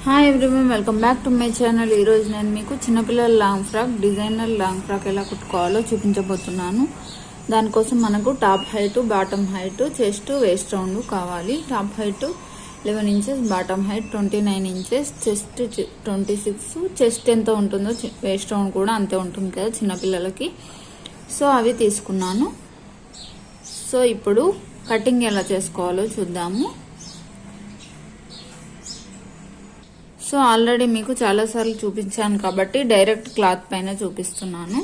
Hi everyone, welcome back to my channel. ఈరోజు నేను మీకు చిన్నపిల్లల long frock, designer long frock ఎలా కుట్టుకోవాలో చూపించబోతున్నాను. దానికోసం మనకు top height, bottom height, chest, waist round కావాలి. Top height 11 inches, bottom height 29 inches, chest 26. Chest ఎంత ఉంటుందో వేస్ట్ రౌండ్ కూడా అంతే ఉంటుంది కదా చిన్నపిల్లలకి. సో అవి తీసుకున్నాను. సో ఇప్పుడు కటింగ్ ఎలా చేసుకోవాలో చూద్దాము. సో ఆల్రెడీ మీకు చాలాసార్లు చూపించాను కాబట్టి డైరెక్ట్ క్లాత్ పైన చూపిస్తున్నాను.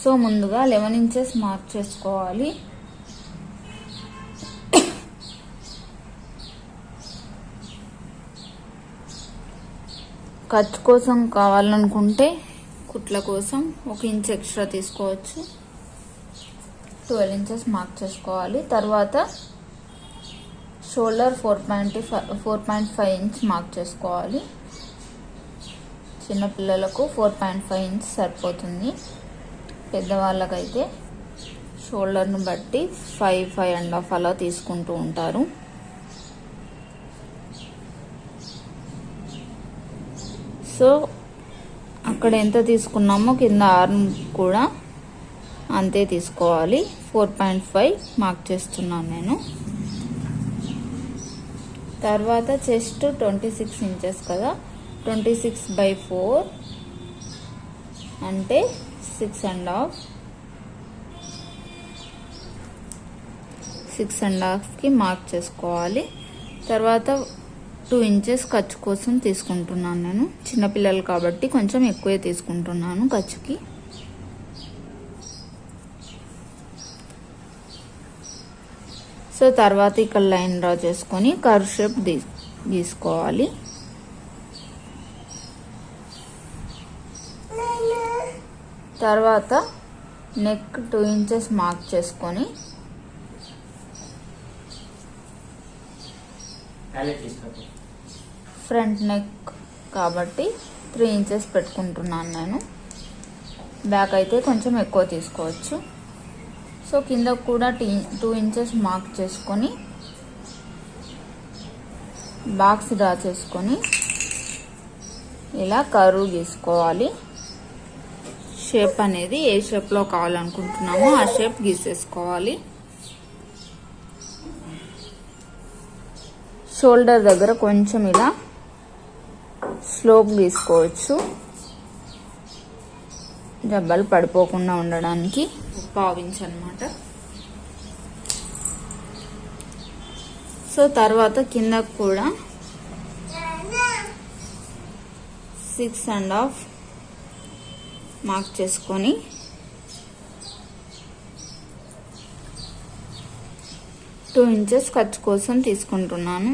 సో ముందుగా 11 ఇంచెస్ మార్క్ చేసుకోవాలి. ఖర్చు కోసం కావాలనుకుంటే కుట్ల కోసం 1 ఇంచ్ ఎక్స్ట్రా తీసుకోవచ్చు. 12 ఇంచెస్ మార్క్ చేసుకోవాలి. తర్వాత షోల్డర్ 4.5 ఇంచ్ మార్క్ చేసుకోవాలి. చిన్నపిల్లలకు 4.5 ఇంచ్ సరిపోతుంది. పెద్దవాళ్ళకైతే షోల్డర్ను బట్టి 5.5.5 అలా తీసుకుంటూ ఉంటారు. సో అక్కడ ఎంత తీసుకున్నామో కింద ఆర్మ్ కూడా అంతే తీసుకోవాలి. 4.5 మార్క్ చేస్తున్నాను నేను. తర్వాత చెస్ట్ 26 ఇంచెస్ కదా, 26/4 అంటే 6.5కి మార్క్ చేసుకోవాలి. తర్వాత 2 ఇంచెస్ ఖర్చు కోసం తీసుకుంటున్నాను నేను. చిన్నపిల్లలు కాబట్టి కొంచెం ఎక్కువే తీసుకుంటున్నాను ఖర్చుకి. సో తర్వాత ఇక్కడ లైన్ డ్రా చేసుకొని కర్వ్ షేప్ గీసుకోవాలి. తర్వాత నెక్ 2 ఇంచెస్ మార్క్ చేసుకొని ఫ్రంట్ నెక్ కాబట్టి 3 ఇంచెస్ పెట్టుకుంటున్నాను నేను. బ్యాక్ అయితే కొంచెం ఎక్కువ తీసుకోవచ్చు. సో కింద కూడా 2 ఇంచెస్ మార్క్ చేసుకొని బాక్స్ డ్రా చేసుకొని ఇలా కర్వ్ గీసుకోవాలి. షేప్ అనేది ఏ షేప్లో కావాలనుకుంటున్నామో ఆ షేప్ గీసేసుకోవాలి. షోల్డర్ దగ్గర కొంచెం ఇలా స్లోప్ గీసుకోవచ్చు, జబ్బలు పడిపోకుండా ఉండడానికి. 1/2 ఇంచ్ అన్నమాట. సో తర్వాత కింద కూడా 6.5 మార్క్ చేసుకొని టూ ఇంచెస్ ఖర్చు కోసం తీసుకుంటున్నాను.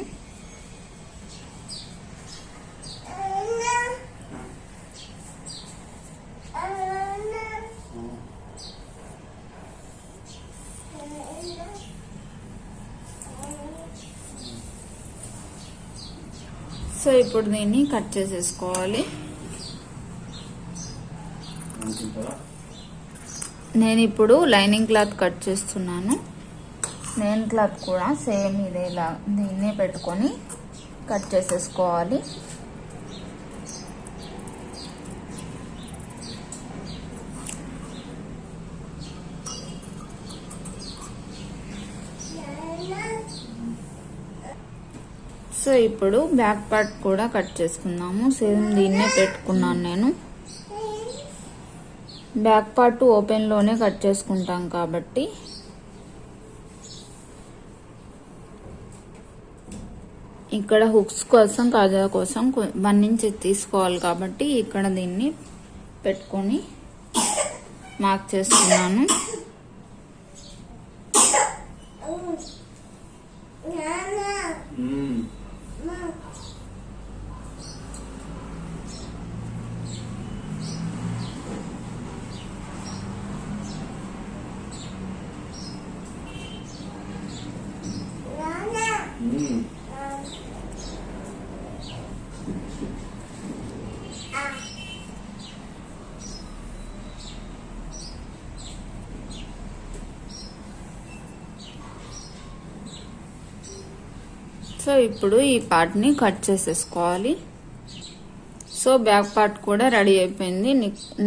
సో ఇప్పుడు దీన్ని కట్ చేసేసుకోవాలి. నేను ఇప్పుడు లైనింగ్ క్లాత్ కట్ చేస్తున్నాను. మెయిన్ క్లాత్ కూడా సేమ్ ఇదేలా దీన్నే పెట్టుకొని కట్ చేసేసుకోవాలి. సో ఇప్పుడు బ్యాక్ పార్ట్ కూడా కట్ చేసుకుందాము. సేమ్ దీన్నే పెట్టుకున్నాను నేను. బ్యాక్ పార్ట్ ఓపెన్లోనే కట్ చేసుకుంటాం కాబట్టి ఇక్కడ హుక్స్ కోసం, కాజా కోసం 1 ఇంచ్ తీసుకోవాలి కాబట్టి ఇక్కడ దీన్ని పెట్టుకొని మార్క్ చేస్తున్నాను. సో ఇప్పుడు ఈ పార్ట్ని కట్ చేసేసుకోవాలి. సో బ్యాక్ పార్ట్ కూడా రెడీ అయిపోయింది.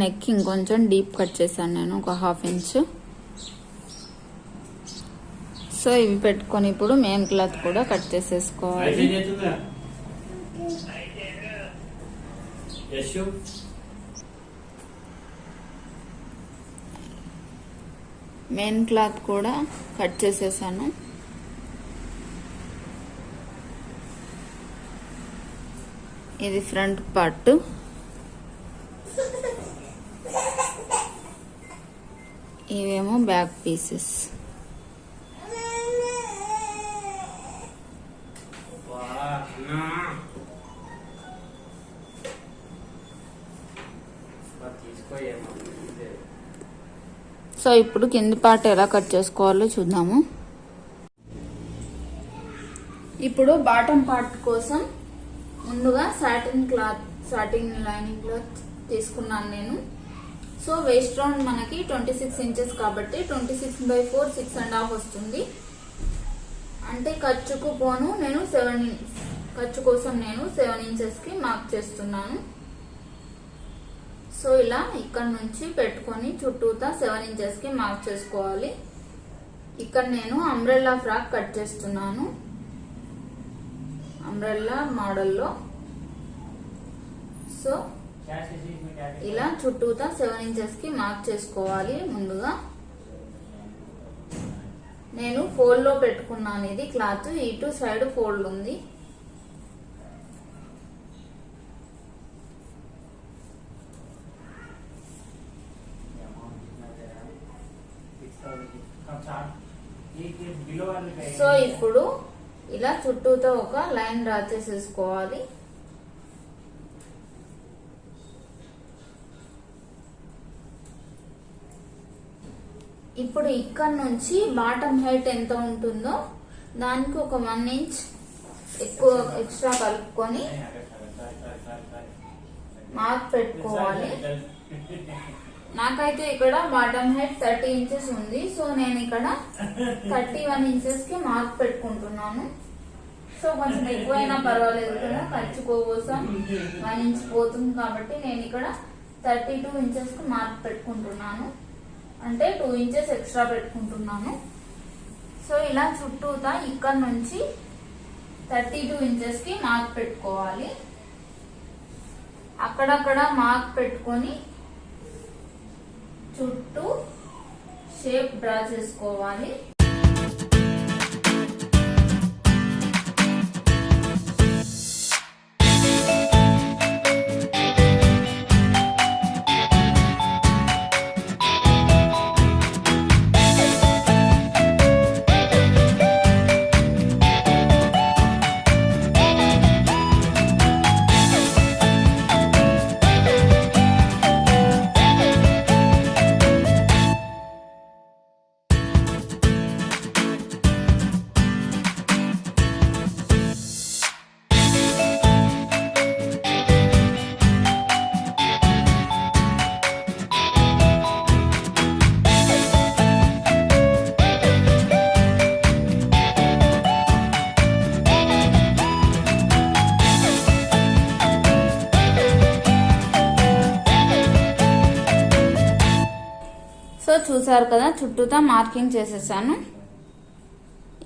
నెక్ ఇంకొంచెం డీప్ కట్ చేశాను నేను, ఒక 1/2 ఇంచ్. సో ఇవి పెట్టుకొని ఇప్పుడు మెయిన్ క్లాత్ కూడా కట్ చేసేసుకోవాలి. మెయిన్ క్లాత్ కూడా కట్ చేసేసాను. ఇది ఫ్రంట్ పార్ట్. ఇవేమో బ్యాక్ పీసెస్. సో ఇప్పుడు కింది పార్ట్ ఎలా కట్ చేసుకోవాలో చూద్దాము. ఇప్పుడు బాటమ్ పార్ట్ కోసం ముందుగా సాటిన్ లైనింగ్ క్లాత్ తీసుకున్నాను నేను. సో వేస్ట్ రౌండ్ మనకి 26 ఇంచెస్ కాబట్టి 26/4 6.5 వస్తుంది. అంటే ఖర్చుకు పోను నేను ఖర్చు కోసం నేను 7 ఇంచెస్ కి మార్క్ చేస్తున్నాను. సో ఇలా ఇక్కడ నుంచి పెట్టుకొని చుట్టూతా 7 ఇంచెస్ కి మార్క్ చేసుకోవాలి. ఇక్కడ నేను అంబ్రెల్లా ఫ్రాక్ కట్ చేస్తున్నాను, అంబ్రెల్లా మోడల్లో. సో ఇలా చుట్టూతా 7 ఇంచెస్ కి మార్క్ చేసుకోవాలి. ముందుగా నేను ఫోల్డ్ లో పెట్టుకున్నాను. ఇది క్లాత్ ఇటు సైడ్ ఫోల్డ్ ఉంది. సో ఇప్పుడు ఇలా చుట్టూతో ఒక లైన్ డ్రా చేసేసుకోవాలి. ఇప్పుడు ఇక్కడ నుంచి బాటమ్ హైట్ ఎంత ఉంటుందో దానికి ఒక 1 ఇంచ్ ఎక్కువ ఎక్స్ట్రా కలుపుకొని మార్క్ పెట్టుకోవాలి. నాకైతే ఇక్కడ బాటమ్ హైట్ 30 ఇంచెస్ ఉంది. సో నేను ఇక్కడ 31 ఇంచెస్ కి మార్క్ పెట్టుకుంటున్నాను. సో కొంచెం ఎక్కువైనా పర్వాలేదు కదా, ఖర్చు కోసం 1 ఇంచ్ పోతుంది కాబట్టి నేను ఇక్కడ 32 ఇంచెస్ కి మార్క్ పెట్టుకుంటున్నాను. అంటే 2 ఇంచెస్ ఎక్స్ట్రా పెట్టుకుంటున్నాను. సో ఇలా చుట్టూతా ఇక్కడ నుంచి 32 ఇంచెస్ కి మార్క్ పెట్టుకోవాలి. అక్కడక్కడ మార్క్ పెట్టుకొని చుట్టూ షేప్ డ్రా చేసుకోవాలి. సో చూసారు కదా, చుట్టూతా మార్కింగ్ చేసేసాను.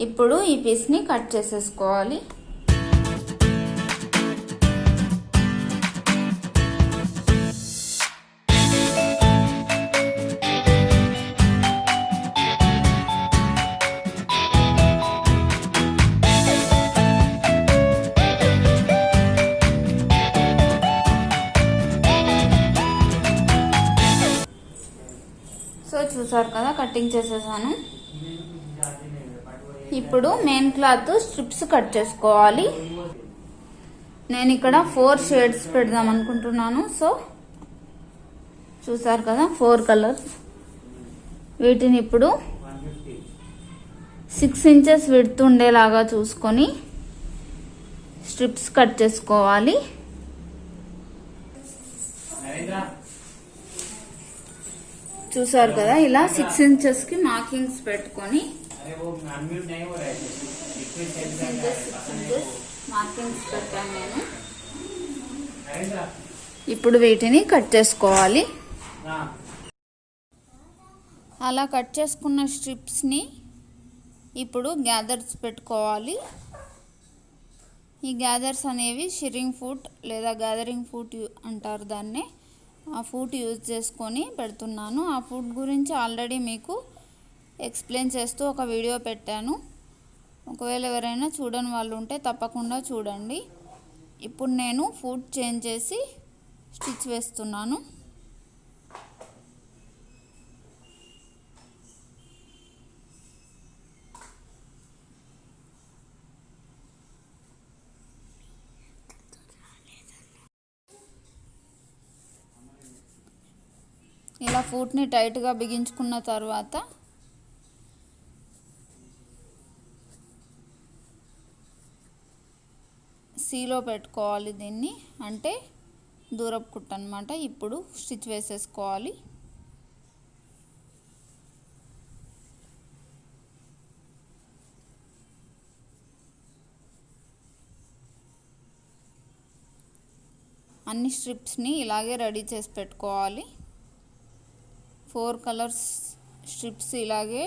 ఇప్పుడు ఈ పీస్ ని కట్ చేసేసుకోవాలి. సో చూసారు కదా, కటింగ్ చేసేసాను. ఇప్పుడు మెయిన్ క్లాత్ స్ట్రిప్స్ కట్ చేసుకోవాలి. నేను ఇక్కడ 4 షేడ్స్ పెడదాం అనుకుంటున్నాను. సో చూసారు కదా, 4 కలర్స్. వీటిని ఇప్పుడు 6 ఇంచెస్ విడ్త్ ఉండేలాగా చూసుకొని స్ట్రిప్స్ కట్ చేసుకోవాలి. చూసారు కదా, ఇలా 6 ఇంచెస్ కి మార్కింగ్స్ పెట్టుకొని 6 ఇంచెస్ మార్కింగ్స్ పెట్టాను నేను. ఇప్పుడు వీటిని కట్ చేసుకోవాలి. అలా కట్ చేసుకున్న స్ట్రిప్స్ని ఇప్పుడు గ్యాదర్స్ పెట్టుకోవాలి. ఈ గ్యాదర్స్ అనేవి షిరింగ్ ఫుట్ లేదా గ్యాదరింగ్ ఫుట్ అంటారు దాన్ని. ఆ ఫుట్ యూజ్ చేసుకొని పెడుతున్నాను. ఆ ఫుట్ గురించి ఆల్రెడీ మీకు ఎక్స్ప్లెయిన్ చేస్తూ ఒక వీడియో పెట్టాను. ఒకవేళ ఎవరైనా చూడని వాళ్ళు ఉంటే తప్పకుండా చూడండి. ఇప్పుడు నేను ఫుట్ చేంజ్ చేసి స్టిచ్ వేస్తున్నాను. ఇలా ఫుట్ని టైట్గా బిగించుకున్న తర్వాత సీలో పెట్టుకోవాలి దీన్ని, అంటే దూరపు కుట్టు అన్నమాట. ఇప్పుడు స్టిచ్ వేసేసుకోవాలి. అన్ని స్ట్రిప్స్ని ఇలాగే రెడీ చేసి పెట్టుకోవాలి. 4 కలర్స్ స్ట్రిప్స్ ఇలాగే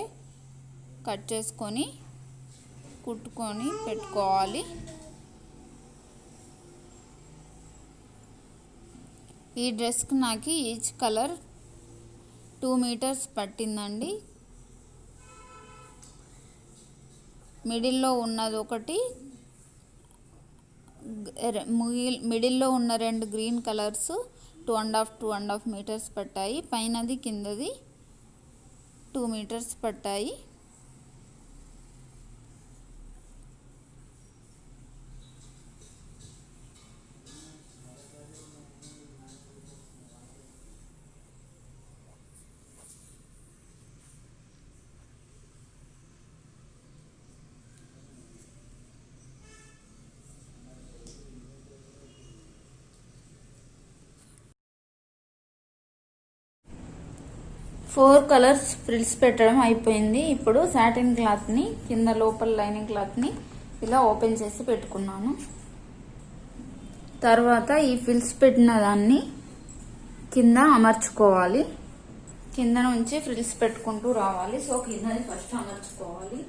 కట్ చేసుకొని కుట్టుకొని పెట్టుకోవాలి. ఈ డ్రెస్కి నాకు ఈచ్ కలర్ 2 మీటర్స్ పట్టిందండి. మిడిల్లో ఉన్నది ఒకటి, మిడిల్లో ఉన్న 2 గ్రీన్ కలర్స్ 2.5 మీటర్స్ పట్టాయి. పైనది కిందది 2 మీటర్స్ పట్టాయి. ఫోర్ కలర్స్ ఫ్రిల్స్ పెట్టడం అయిపోయింది. ఇప్పుడు సాటిన్ క్లాత్ని కింద లోపల లైనింగ్ క్లాత్ని ఇలా ఓపెన్ చేసి పెట్టుకున్నాను. తర్వాత ఈ ఫ్రిల్స్ పెట్టిన దాన్ని కింద అమర్చుకోవాలి. కింద నుంచి ఫ్రిల్స్ పెట్టుకుంటూ రావాలి. సో కిందది ఫస్ట్ అమర్చుకోవాలి.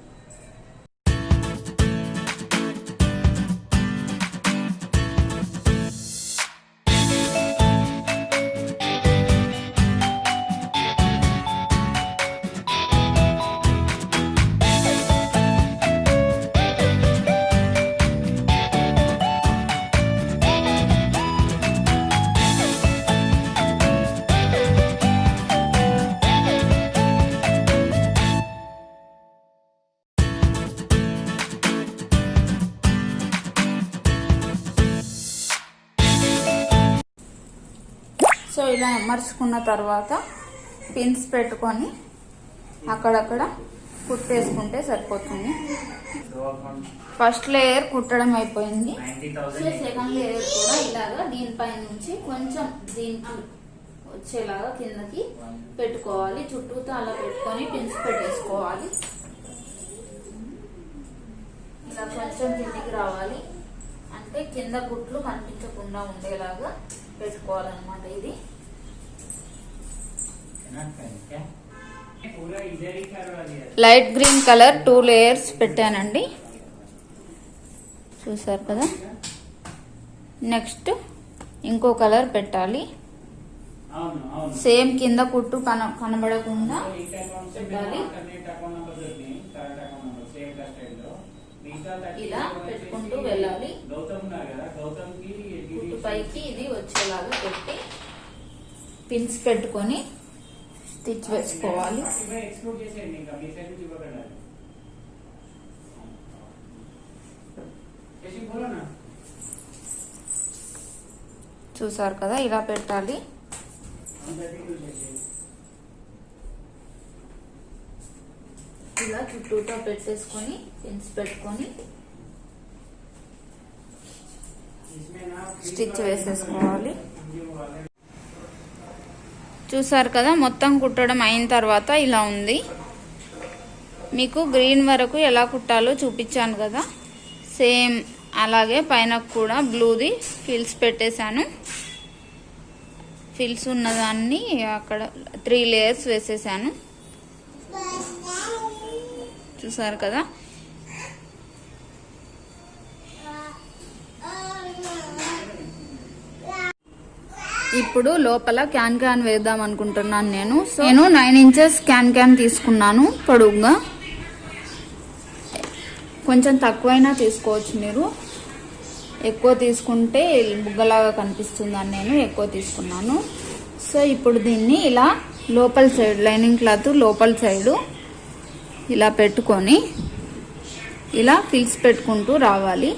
సో ఇలా అమర్చుకున్న తర్వాత పిన్స్ పెట్టుకొని అక్కడక్కడ కుట్టేసుకుంటే సరిపోతుంది. ఫస్ట్ లేయర్ కుట్టడం అయిపోయింది. సో సెకండ్ లేయర్ కూడా ఇలాగా దీనిపై నుంచి కొంచెం దీనికి వచ్చేలాగా కిందకి పెట్టుకోవాలి. చుట్టూతో అలా పెట్టుకొని పిన్స్ పెట్టేసుకోవాలి. ఇలా కొంచెం కిందికి రావాలి, అంటే కింద కుట్లు కనిపించకుండా ఉండేలాగా పెట్టుకోవాలన్నమాట. ఇది లైట్ గ్రీన్ కలర్ 2 లేయర్స్ పెట్టానండి, చూసారు కదా. నెక్స్ట్ ఇంకో కలర్ పెట్టాలి. సేమ్ కింద కుట్టు కనబడకుండా పెట్టాలి. ఇలా పెట్టుకుంటూ వెళ్ళాలి. కుట్టు పైకి ఇది వచ్చేలాగా పెట్టి పిన్స్ పెట్టుకొని స్టిచ్ వేసుకోవాలి. చూసారు కదా, ఇలా పెట్టాలి. ఇలా చుట్టూతో పెట్టేసుకొని పిన్స్ పెట్టుకొని స్టిచ్ వేసేసుకోవాలి. చూసారు కదా, మొత్తం కుట్టడం అయిన తర్వాత ఇలా ఉంది. మీకు గ్రీన్ వరకు ఎలా కుట్టాలో చూపించాను కదా, సేమ్ అలాగే పైన కూడా బ్లూది ఫిల్స్ పెట్టేశాను. ఫిల్స్ ఉన్నదాన్ని అక్కడ 3 లేయర్స్ వేసేసాను. చూసారు కదా. ఇప్పుడు లోపల క్యాన్ వేద్దాం అనుకుంటున్నాను నేను. 9 ఇంచెస్ క్యాన్ తీసుకున్నాను పొడుగుగా. కొంచెం తక్కువైనా తీసుకోవచ్చు మీరు, ఎక్కువ తీసుకుంటే బుగ్గలాగా కనిపిస్తుందని నేను ఎక్కువ తీసుకున్నాను. సో ఇప్పుడు దీన్ని ఇలా లోపల సైడ్ లైనింగ్ క్లాత్ లోపల సైడు ఇలా పెట్టుకొని ఇలా ఫిల్స్ పెట్టుకుంటూ రావాలి.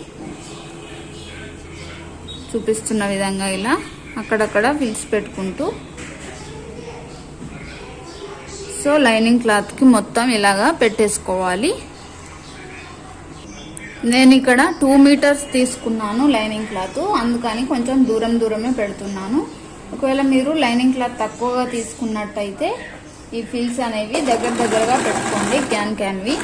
చూపిస్తున్న విధంగా ఇలా అక్కడక్కడ ఫిల్స్ పెట్టుకుంటూ, సో లైనింగ్ క్లాత్కి మొత్తం ఇలాగా పెట్టేసుకోవాలి. నేను ఇక్కడ 2 మీటర్స్ తీసుకున్నాను లైనింగ్ క్లాత్, అందుకని కొంచెం దూరమే పెడుతున్నాను. ఒకవేళ మీరు లైనింగ్ క్లాత్ తక్కువగా తీసుకున్నట్టయితే ఈ ఫిల్స్ అనేవి దగ్గరగా పెట్టుకోండి క్యాన్వి.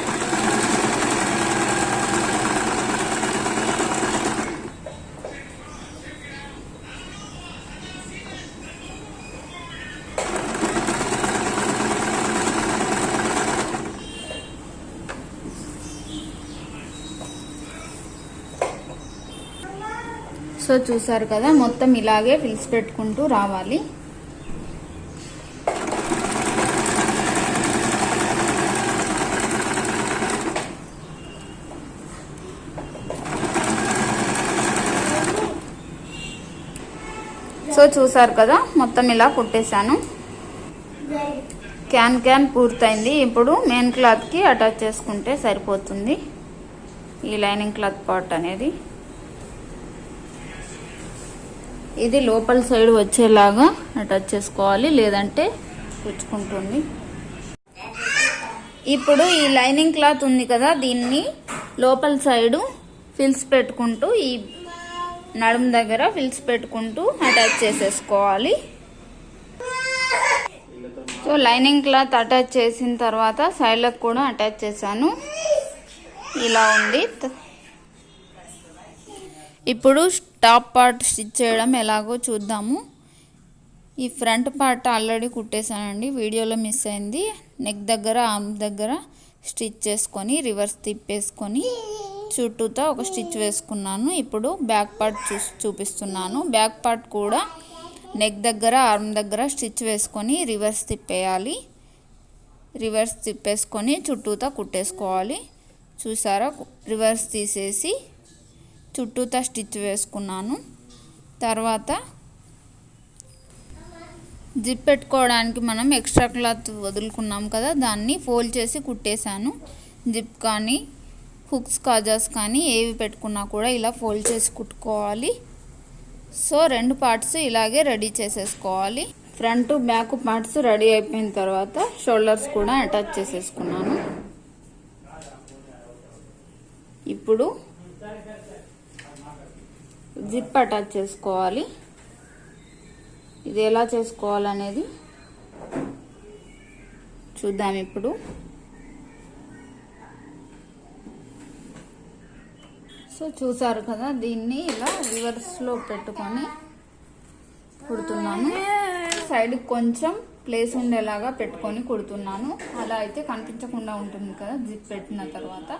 సో చూసారు కదా, మొత్తం ఇలాగే ఫిల్స్ పెట్టుకుంటూ రావాలి. సో చూసారు కదా, మొత్తం ఇలా కుట్టేశాను. క్యాన్ పూర్తయింది. ఇప్పుడు మెయిన్ క్లాత్కి అటాచ్ చేసుకుంటే సరిపోతుంది ఈ లైనింగ్ క్లాత్ పార్ట్ అనేది. ఇది లోపల సైడ్ వచ్చేలాగా అటాచ్ చేసుకోవాలి, లేదంటే కుచ్చుకుంటుంది. ఇప్పుడు ఈ లైనింగ్ క్లాత్ ఉంది కదా, దీన్ని లోపల సైడు ఫిల్స్ పెట్టుకుంటూ ఈ నడుము దగ్గర ఫిల్స్ పెట్టుకుంటూ అటాచ్ చేసేసుకోవాలి. సో లైనింగ్ క్లాత్ అటాచ్ చేసిన తర్వాత సైడ్లకు కూడా అటాచ్ చేశాను. ఇలా ఉంది. ఇప్పుడు టాప్ పార్ట్ స్టిచ్ చేయడం ఎలాగో చూద్దాము. ఈ ఫ్రంట్ పార్ట్ ఆల్రెడీ కుట్టేశానండి, వీడియోలో మిస్ అయింది. నెక్ దగ్గర ఆర్మ్ దగ్గర స్టిచ్ చేసుకొని రివర్స్ తిప్పేసుకొని చుట్టూతో ఒక స్టిచ్ వేసుకున్నాను. ఇప్పుడు బ్యాక్ పార్ట్ చూపిస్తున్నాను. బ్యాక్ పార్ట్ కూడా నెక్ దగ్గర ఆర్మ్ దగ్గర స్టిచ్ వేసుకొని రివర్స్ తిప్పేయాలి. రివర్స్ తిప్పేసుకొని చుట్టూతో కుట్టేసుకోవాలి. చూసారా, రివర్స్ తీసేసి చుట్టూతా స్టిచ్ వేసుకున్నాను. తర్వాత జిప్ పెట్టుకోవడానికి మనం ఎక్స్ట్రా క్లాత్ వదులుకున్నాం కదా, దాన్ని ఫోల్డ్ చేసి కుట్టేశాను. జిప్ కానీ హుక్స్ కాజాస్ కానీ ఏవి పెట్టుకున్నా కూడా ఇలా ఫోల్డ్ చేసి కుట్టుకోవాలి. సో 2 పార్ట్స్ ఇలాగే రెడీ చేసేసుకోవాలి. ఫ్రంట్ బ్యాక్ పార్ట్స్ రెడీ అయిపోయిన తర్వాత షోల్డర్స్ కూడా అటాచ్ చేసేసుకున్నాను. ఇప్పుడు జిప్ అటాచ్ చేసుకోవాలి. ఇది ఎలా చేసుకోవాలనేది చూద్దాం ఇప్పుడు. సో చూసారు కదా, దీన్ని ఇలా రివర్స్లో పెట్టుకొని కుడుతున్నాను. సైడ్కి కొంచెం ప్లేస్ ఉండేలాగా పెట్టుకొని కుడుతున్నాను. అలా అయితే కనిపించకుండా ఉంటుంది కదా జిప్ పెట్టిన తర్వాత.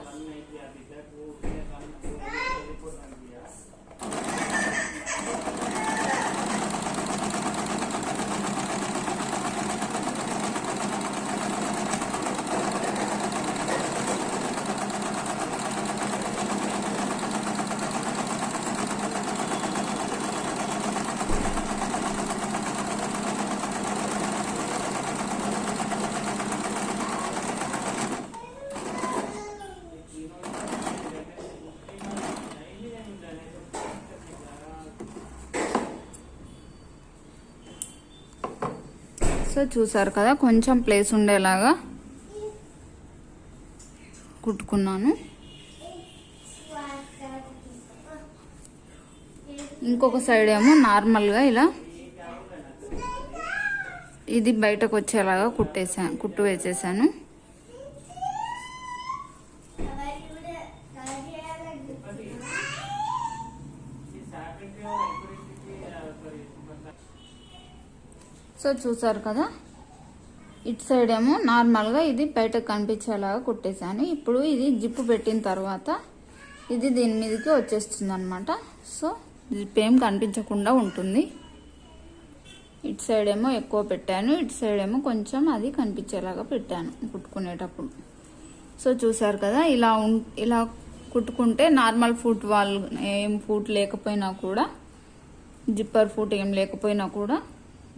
సో చూసారు కదా, కొంచెం ప్లేస్ ఉండేలాగా కుట్టుకున్నాను. ఇంకొక సైడ్ ఏమో నార్మల్గా ఇలా ఇది బయటకు వచ్చేలాగా కుట్టు వేసేసాను. సో చూసారు కదా, ఇటు సైడ్ ఏమో నార్మల్గా ఇది బయటకు కనిపించేలాగా కుట్టేశాను. ఇప్పుడు ఇది జిప్పు పెట్టిన తర్వాత ఇది దీని మీదకి వచ్చేస్తుంది అనమాట. సో జిప్ ఏం కనిపించకుండా ఉంటుంది. ఇటు సైడ్ ఏమో ఎక్కువ పెట్టాను, ఇటు సైడ్ ఏమో కొంచెం అది కనిపించేలాగా పెట్టాను కుట్టుకునేటప్పుడు. సో చూసారు కదా, ఇలా కుట్టుకుంటే నార్మల్ ఫుట్ వాల్ ఏం ఫుట్ లేకపోయినా కూడా, జిప్పర్ ఫుట్ ఏం లేకపోయినా కూడా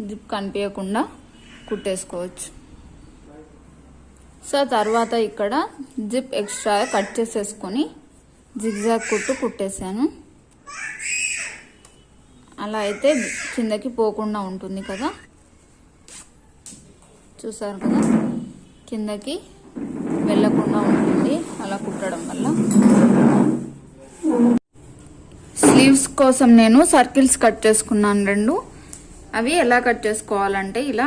జిప్ కనిపించకుండా కుట్టేసుకోవచ్చు. సో తర్వాత ఇక్కడ జిప్ ఎక్స్ట్రా కట్ చేసేసుకొని జిగ్జాగ్ కుట్టేసాను. అలా అయితే కిందకి పోకుండా ఉంటుంది కదా. చూసారు కదా, కిందకి వెళ్ళకుండా ఉంటుంది అలా కుట్టడం వల్ల. స్లీవ్స్ కోసం నేను సర్కిల్స్ కట్ చేసుకున్నాను 2. అవి ఎలా కట్ చేసుకోవాలంటే ఇలా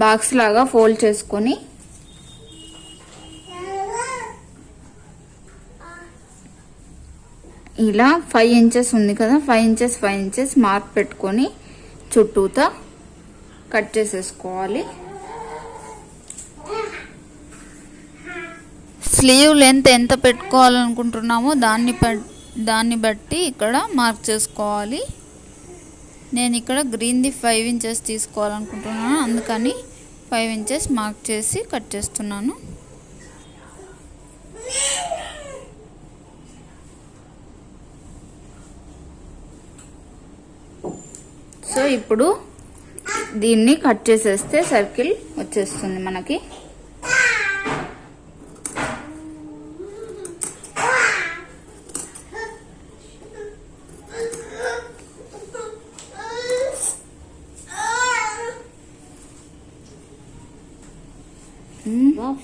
బాక్స్ లాగా ఫోల్డ్ చేసుకొని ఇలా 5 ఇంచెస్ ఉంది కదా, 5 ఇంచెస్ మార్క్ పెట్టుకొని చుట్టూతా కట్ చేసేసుకోవాలి. స్లీవ్ లెంత్ ఎంత పెట్టుకోవాలనుకుంటున్నామో దాన్ని బట్టి ఇక్కడ మార్క్ చేసుకోవాలి. నేను ఇక్కడ గ్రీన్ది 5 ఇంచెస్ తీసుకోవాలనుకుంటున్నాను, అందుకని 5 ఇంచెస్ మార్క్ చేసి కట్ చేస్తున్నాను. సో ఇప్పుడు దీన్ని కట్ చేసేస్తే సర్కిల్ వచ్చేస్తుంది మనకి.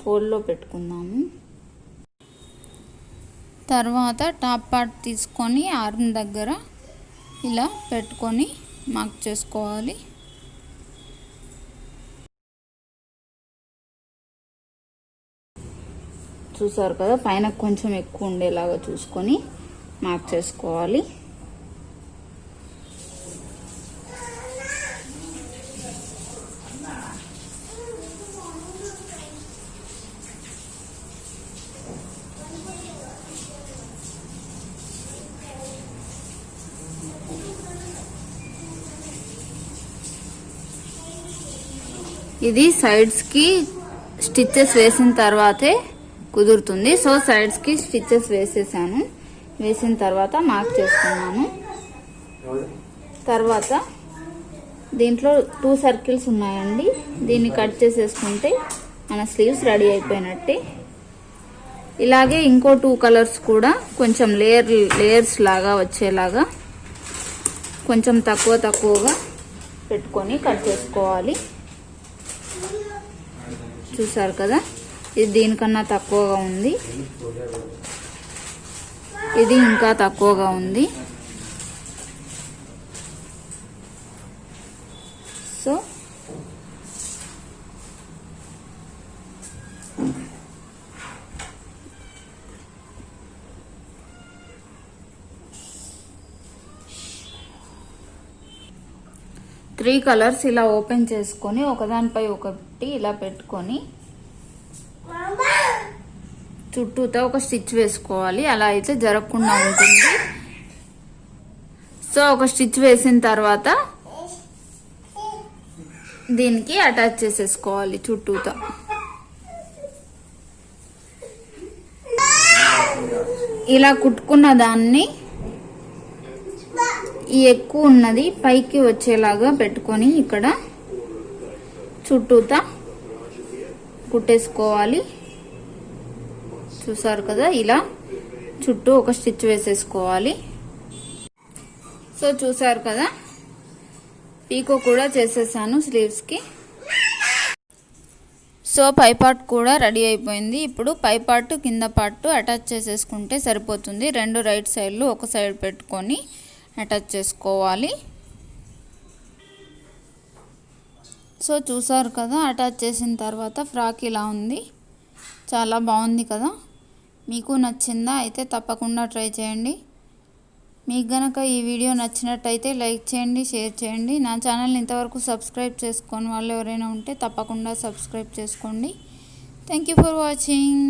ఫోల్డ్లో పెట్టుకుందాము. తర్వాత టాప్ పార్ట్ తీసుకొని ఆర్మ్ దగ్గర ఇలా పెట్టుకొని మార్క్ చేసుకోవాలి. చూసారు కదా, పైన కొంచెం ఎక్కువ ఉండేలాగా చూసుకొని మార్క్ చేసుకోవాలి. ఇది సైడ్స్ కి స్టిచెస్ వేసిన తర్వాతే కుదురుతుంది. సో సైడ్స్ కి స్టిచెస్ వేసిన తర్వాత మార్క్ చేసుకున్నాను. తర్వాత దీంట్లో 2 సర్కిల్స్ ఉన్నాయండి, దీన్ని కట్ చేసేసుకుంటే మన స్లీవ్స్ రెడీ అయిపోయినట్టే. ఇలాగే ఇంకో 2 కలర్స్ కూడా కొంచెం లేయర్స్ లాగా వచ్చేలాగా కొంచెం తక్కువగా పెట్టుకొని కట్ చేసుకోవాలి. చూసారు కదా, ఇది దీనికన్నా తక్కువగా ఉంది, ఇది ఇంకా తక్కువగా ఉంది. సో త్రీ కలర్స్ ఇలా ఓపెన్ చేసుకొని ఒకదానిపై ఒకటి ఇలా పెట్టుకొని చుట్టూతో ఒక స్టిచ్ వేసుకోవాలి. అలా అయితే జరగకుండా ఉంటుంది. సో ఒక స్టిచ్ వేసిన తర్వాత దీనికి అటాచ్ చేసేసుకోవాలి చుట్టూతో. ఇలా కుట్టుకున్న దాన్ని ఈ ఎక్కువ ఉన్నది పైకి వచ్చేలాగా పెట్టుకొని ఇక్కడ చుట్టూతా కుట్టేసుకోవాలి. చూసారు కదా, ఇలా చుట్టూ ఒక స్టిచ్ వేసేసుకోవాలి. సో చూసారు కదా, పీకో కూడా చేసేసాను స్లీవ్స్ కి. సో పై పార్ట్ కూడా రెడీ అయిపోయింది. ఇప్పుడు పై పార్ట్ కింద పార్ట్ అటాచ్ చేసేసుకుంటే సరిపోతుంది. 2 రైట్ సైడ్లు ఒక సైడ్ పెట్టుకొని అటాచ్ చేసుకోవాలి. సో చూసారు కదా, అటాచ్ చేసిన తర్వాత ఫ్రాక్ ఇలా ఉంది. చాలా బాగుంది కదా. మీకు నచ్చిందా? అయితే తప్పకుండా ట్రై చేయండి. మీకు గనక ఈ వీడియో నచ్చినట్టయితే లైక్ చేయండి, షేర్ చేయండి. నా ఛానల్ని ఇంతవరకు సబ్స్క్రైబ్ చేసుకొని వాళ్ళు ఎవరైనా ఉంటే తప్పకుండా సబ్స్క్రైబ్ చేసుకోండి. Thank you for watching.